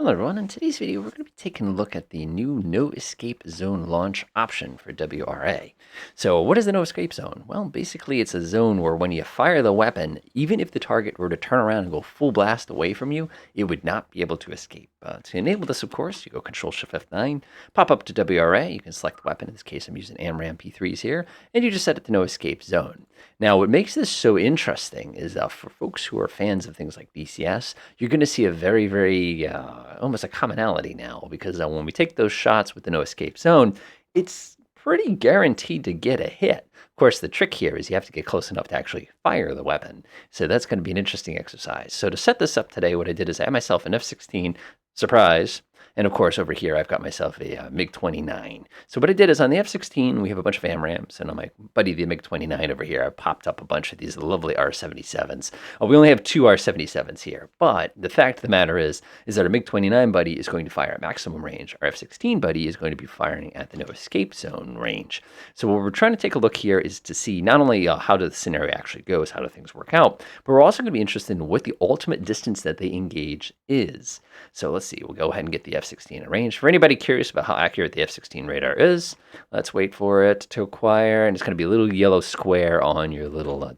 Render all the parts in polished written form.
Hello everyone, in today's video we're going to be taking a look at the new No Escape Zone launch option for WRA. So what is the No Escape Zone? Well, basically it's a zone where when you fire the weapon, even if the target were to turn around and go full blast away from you, it would not be able to escape. To enable this, of course, you go Control-Shift F9, pop up to WRA, you can select the weapon, in this case I'm using AMRAAM P3s here, and you just set it to No Escape Zone. Now what makes this so interesting is for folks who are fans of things like BCS, you're going to see a very almost a commonality now, because when we take those shots with the No Escape Zone, it's pretty guaranteed to get a hit. Of course, the trick here is you have to get close enough to actually fire the weapon. So that's going to be an interesting exercise. So to set this up today, what I did is I had myself an F-16, surprise, and of course, over here, I've got myself a MiG-29. So what I did is on the F-16, we have a bunch of AMRAAMs, and on my buddy, the MiG-29 over here, I popped up a bunch of these lovely R-77s. We only have two R-77s here, but the fact of the matter is that our MiG-29 buddy is going to fire at maximum range. Our F-16 buddy is going to be firing at the no escape zone range. So what we're trying to take a look here is to see not only how the scenario actually goes, how do things work out, but we're also going to be interested in what the ultimate distance that they engage is. So let's see, we'll go ahead and get the F-16 in range. For anybody curious about how accurate the F-16 radar is, let's wait for it to acquire, and it's going to be a little yellow square on your little oh,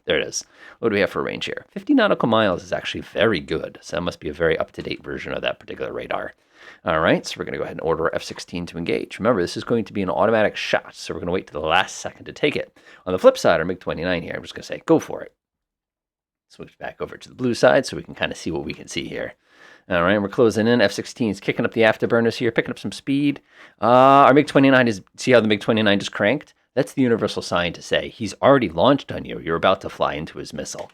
there it is. What do we have for range here? 50 nautical miles is actually very good, so that must be a very up-to-date version of that particular radar. All right, so we're going to go ahead and order our F-16 to engage. Remember, this is going to be an automatic shot, so we're going to wait to the last second to take it. On the flip side, our MiG-29 here, I'm just going to say, go for it. Switch back over to the blue side so we can kind of see what we can see here. All right, we're closing in. F-16 is kicking up the afterburners here, picking up some speed. Our MiG-29 is, see how the MiG-29 just cranked? That's the universal sign to say he's already launched on you. You're about to fly into his missile.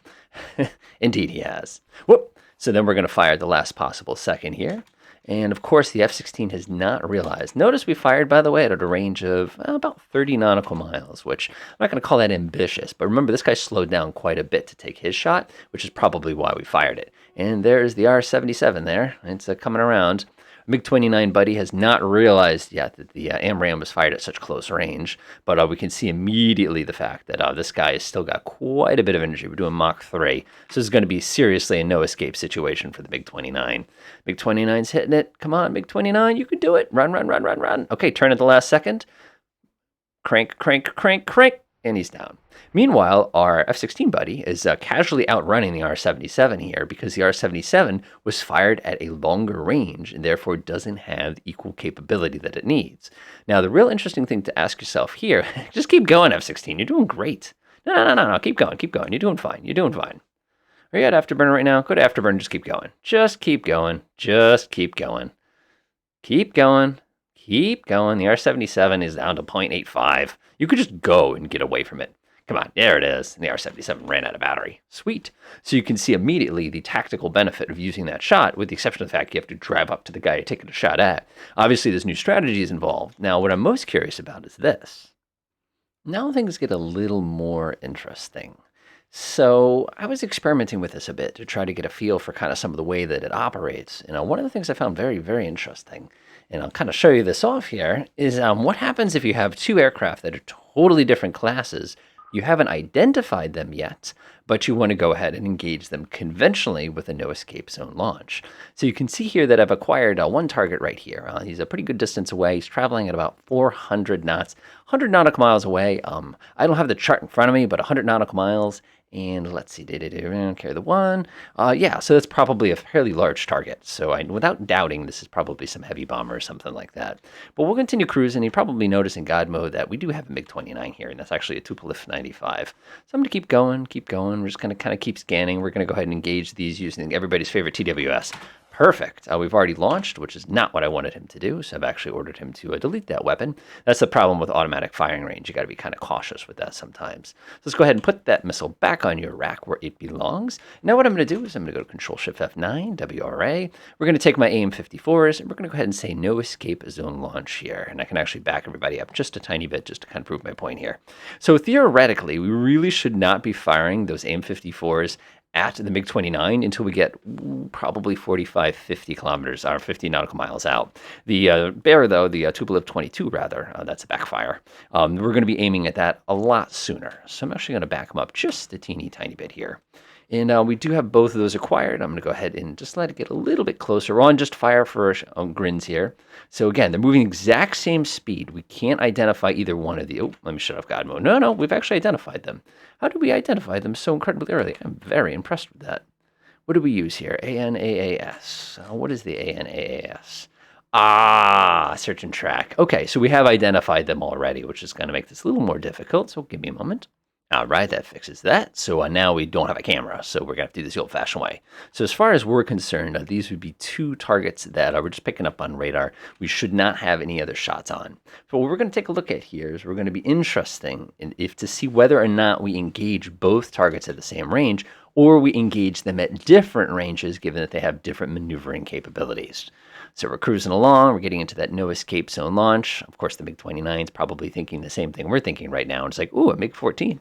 Indeed, he has. Whoop! So then we're going to fire the last possible second here. And of course, the F-16 has not realized. Notice we fired, by the way, at a range of about 30 nautical miles, which I'm not going to call that ambitious. But remember, this guy slowed down quite a bit to take his shot, which is probably why we fired it. And there's the R-77 there. It's coming around. MiG-29 buddy has not realized yet that the AMRAAM was fired at such close range, but we can see immediately the fact that this guy has still got quite a bit of energy. We're doing Mach 3, so this is going to be seriously a no-escape situation for the MiG-29. MiG-29's hitting it. Come on, MiG-29, you can do it. Run, run, run, run, run. Okay, turn at the last second. Crank, crank, crank, crank, and he's down. Meanwhile, our F-16 buddy is casually outrunning the R-77 here because the R-77 was fired at a longer range and therefore doesn't have the equal capability that it needs. Now, the real interesting thing to ask yourself here, just keep going, F-16. You're doing great. No. Keep going. You're doing fine. Are you at Afterburner right now? Go to Afterburner. Just keep going. Just keep going. Keep going. The R-77 is down to 0.85. You could just go and get away from it. Come on, there it is. And the R-77 ran out of battery. Sweet. So you can see immediately the tactical benefit of using that shot, with the exception of the fact you have to drive up to the guy you're taking a shot at. Obviously, there's new strategies involved. Now, what I'm most curious about is this. Now things get a little more interesting. So I was experimenting with this a bit to try to get a feel for kind of some of the way that it operates. One of the things I found very interesting, and I'll kind of show you this off here, is what happens if you have two aircraft that are totally different classes. You haven't identified them yet, but you want to go ahead and engage them conventionally with a no escape zone launch. So you can see here that I've acquired one target right here. He's a pretty good distance away. He's traveling at about 400 knots, 100 nautical miles away. I don't have the chart in front of me, but 100 nautical miles. And let's see, carry the one. Yeah, so that's probably a fairly large target. So without doubting, this is probably some heavy bomber or something like that. But we'll continue cruising. You probably notice in God mode that we do have a MiG-29 here, and that's actually a Tupolev 95. So I'm going to keep going. We're just going to kind of keep scanning. We're going to go ahead and engage these using everybody's favorite TWS. Perfect. We've already launched, which is not what I wanted him to do, so I've actually ordered him to delete that weapon. That's the problem with automatic firing range. You got to be kind of cautious with that sometimes. So let's go ahead and put that missile back on your rack where it belongs. Now what I'm going to do is I'm going to go to Control-Shift F9, WRA. We're going to take my AIM-54s, and we're going to go ahead and say no escape zone launch here. And I can actually back everybody up just a tiny bit just to kind of prove my point here. So theoretically, we really should not be firing those AIM-54s at the MiG-29 until we get probably 45, 50 kilometers, or 50 nautical miles out. The Bear, though, the Tupolev 22, rather, that's a backfire. We're going to be aiming at that a lot sooner. So I'm actually going to back them up just a teeny tiny bit here. And we do have both of those acquired. I'm going to go ahead and just let it get a little bit closer. We're on just fire for grins here. So again, they're moving exact same speed. We can't identify either one of the... Oh, let me shut off God mode. No, we've actually identified them. How did we identify them so incredibly early? I'm very impressed with that. What do we use here? ANAAS. What is the ANAAS? Search and track. Okay, so we have identified them already, which is going to make this a little more difficult. So give me a moment. All right, that fixes that. So now we don't have a camera, so we're going to have to do this the old-fashioned way. So as far as we're concerned, these would be 2 targets that we're just picking up on radar. We should not have any other shots on. So what we're going to take a look at here is we're going to be interesting if to see whether or not we engage both targets at the same range, or we engage them at different ranges, given that they have different maneuvering capabilities. So we're cruising along. We're getting into that no escape zone launch. Of course, the MiG-29 is probably thinking the same thing we're thinking right now. And it's like, ooh, a MiG-14.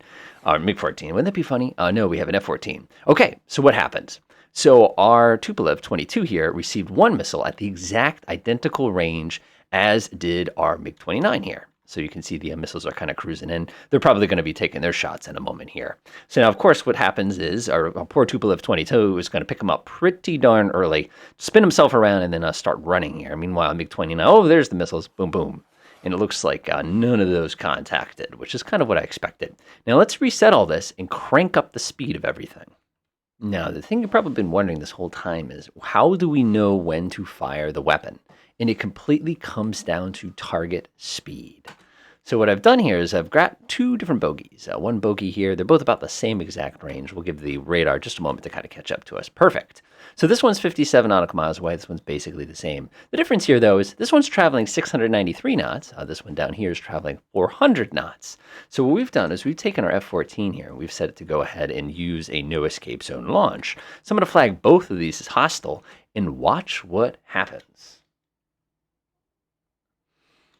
MiG-14. Wouldn't that be funny? No, we have an F-14. Okay, so what happens? So our Tupolev 22 here received 1 missile at the exact identical range as did our MiG-29 here. So you can see the missiles are kind of cruising in. They're probably going to be taking their shots in a moment here. So now, of course, what happens is our poor Tupolev 22 is going to pick him up pretty darn early, spin himself around, and then start running here. Meanwhile, MiG-29, oh, there's the missiles, boom, boom. And it looks like none of those contacted, which is kind of what I expected. Now let's reset all this and crank up the speed of everything. Now, the thing you've probably been wondering this whole time is, how do we know when to fire the weapon? And it completely comes down to target speed. So what I've done here is I've got 2 different bogeys. One bogey here, they're both about the same exact range. We'll give the radar just a moment to kind of catch up to us. Perfect. So this one's 57 nautical miles away. This one's basically the same. The difference here, though, is this one's traveling 693 knots. This one down here is traveling 400 knots. So what we've done is we've taken our F-14 here, and we've set it to go ahead and use a no escape zone launch. So I'm going to flag both of these as hostile and watch what happens.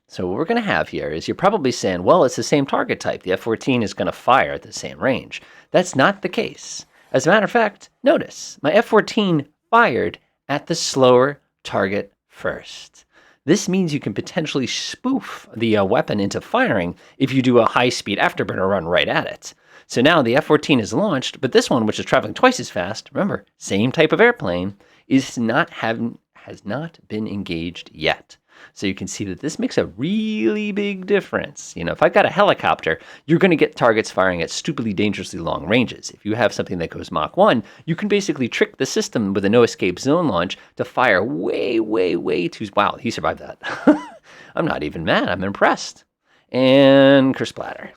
So what we're going to have here is you're probably saying, well, it's the same target type. The F-14 is going to fire at the same range. That's not the case. As a matter of fact, notice my F-14 fired at the slower target first. This means you can potentially spoof the weapon into firing if you do a high-speed afterburner run right at it. So now the F-14 is launched, but this one, which is traveling twice as fast, remember, same type of airplane, has not been engaged yet. So you can see that this makes a really big difference. You know, if I've got a helicopter, you're going to get targets firing at stupidly dangerously long ranges. If you have something that goes Mach 1, you can basically trick the system with a no-escape zone launch to fire way, way, way too... Wow, he survived that. I'm not even mad. I'm impressed. And kersplatter.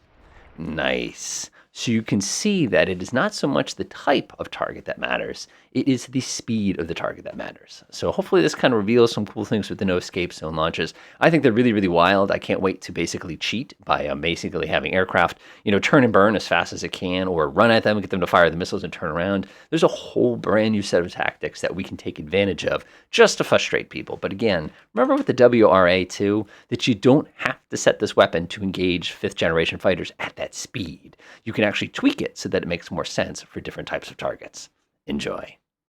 Nice. So you can see that it is not so much the type of target that matters, it is the speed of the target that matters. So hopefully this kind of reveals some cool things with the no escape zone launches. I think they're really, really wild. I can't wait to basically cheat by basically having aircraft, turn and burn as fast as it can, or run at them and get them to fire the missiles and turn around. There's a whole brand new set of tactics that we can take advantage of just to frustrate people. But again, remember with the WRA too, that you don't have to set this weapon to engage 5th generation fighters at that speed. You can actually tweak it so that it makes more sense for different types of targets. Enjoy.